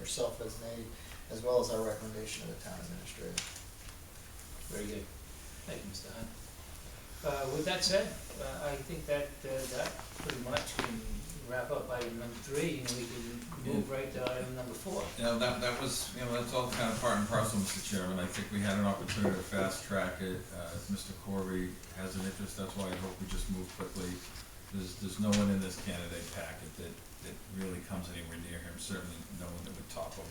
yourself has made, as well as our recommendation of the town administrator. Very good. Thank you, Mr. Hunt. With that said, I think that pretty much can wrap up item number 3, and we can move right to item number 4. That was, that's all kind of part and parcel, Mr. Chairman. I think we had an opportunity to fast track it. If Mr. Corvi has an interest, that's why I hope we just move quickly. There's no one in this candidate packet that really comes anywhere near him, certainly no one that would topple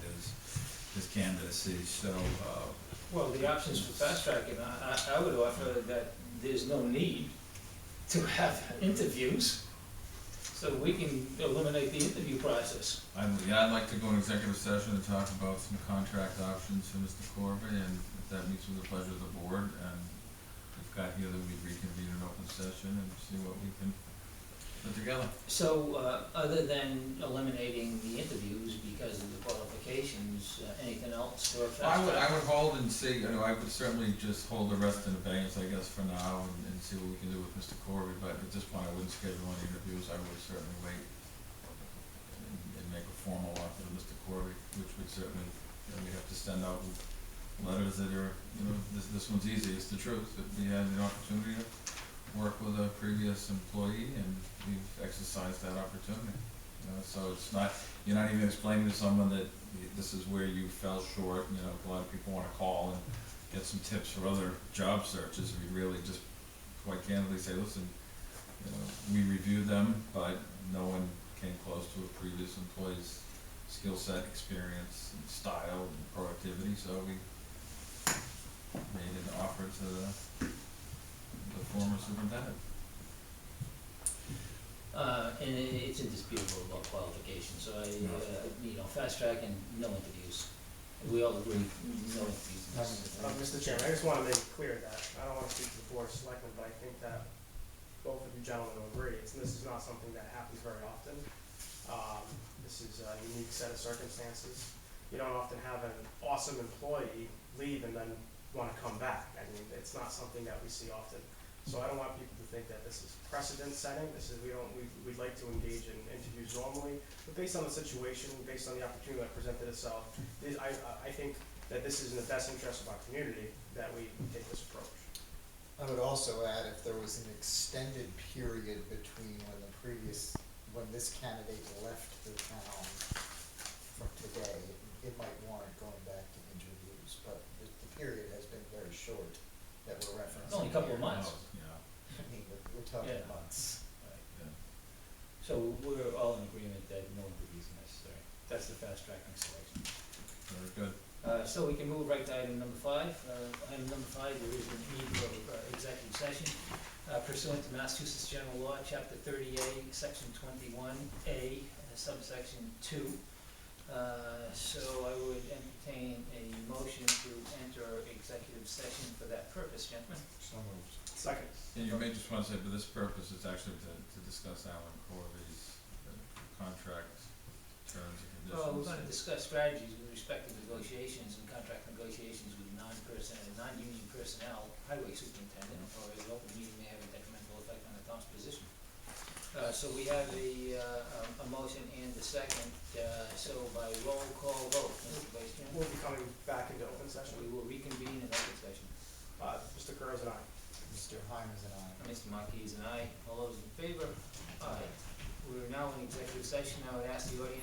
his candidacy, so, Well, the options for fast tracking, I would offer that there's no need to have interviews, so we can eliminate the interview process. I'd like to go in executive session and talk about some contract options for Mr. Corvi, and if that meets with the pleasure of the board, and we've got here that we reconvene an open session and see what we can put together. So, other than eliminating the interviews because of the qualifications, anything else for fast track? I would hold and see, I would certainly just hold the rest in abeyance, I guess, for now, and see what we can do with Mr. Corvi, but at this point, I wouldn't schedule any interviews. I would certainly wait and make a formal offer to Mr. Corvi, which would certainly, we have to send out letters that are, this one's easy, it's the truth, that we had the opportunity to work with a previous employee, and we've exercised that opportunity. So it's not, you're not even explaining to someone that this is where you fell short. A lot of people want to call and get some tips for other job searches. We really just quite candidly say, listen, we reviewed them, but no one came close to a previous employee's skill set, experience, and style, and productivity, so we made an offer to the former superintendent. And it's indisputable about qualifications, so fast track and no interviews. We all agree, no interviews. Mr. Chairman, I just want to make it clear that, I don't want to speak to the board of selectmen, but I think that both of you gentlemen will agree, this is not something that happens very often. This is a unique set of circumstances. You don't often have an awesome employee leave and then want to come back. I mean, it's not something that we see often. So I don't want people to think that this is precedent setting. We'd like to engage in interviews normally, but based on the situation, based on the opportunity that presented itself, I think that this is in the best interest of our community that we take this approach. I would also add, if there was an extended period between when this candidate left the town from today, it might warrant going back to interviews, but the period has been very short that we're referencing. Only a couple of months. I mean, we're talking months. Right, yeah. So we're all in agreement that no interviews are necessary. That's the fast tracking selection. Very good. So we can move right to item number 5. Item number 5, there is a need for executive session pursuant to Massachusetts General Law, Chapter 30A, Section 21A, subsection 2. So I would entertain a motion to enter executive session for that purpose, gentlemen. So moved. Second. And you may just want to say, for this purpose, it's actually to discuss Alan Corvi's contract terms and conditions. Well, we're going to discuss strategies with respect to negotiations and contract negotiations with non-union personnel, highway superintendent, or the open meeting may have a detrimental effect on the town's position. So we have a motion and a second, so by roll call vote, Mr. Vice Chairman. We'll be coming back into open session. We will reconvene in open session. Mr. Kerrs and I. Mr. Hyman's and I. Mr. Marquis and I, all those in favor? Aye. We're now in executive session. I would ask the audience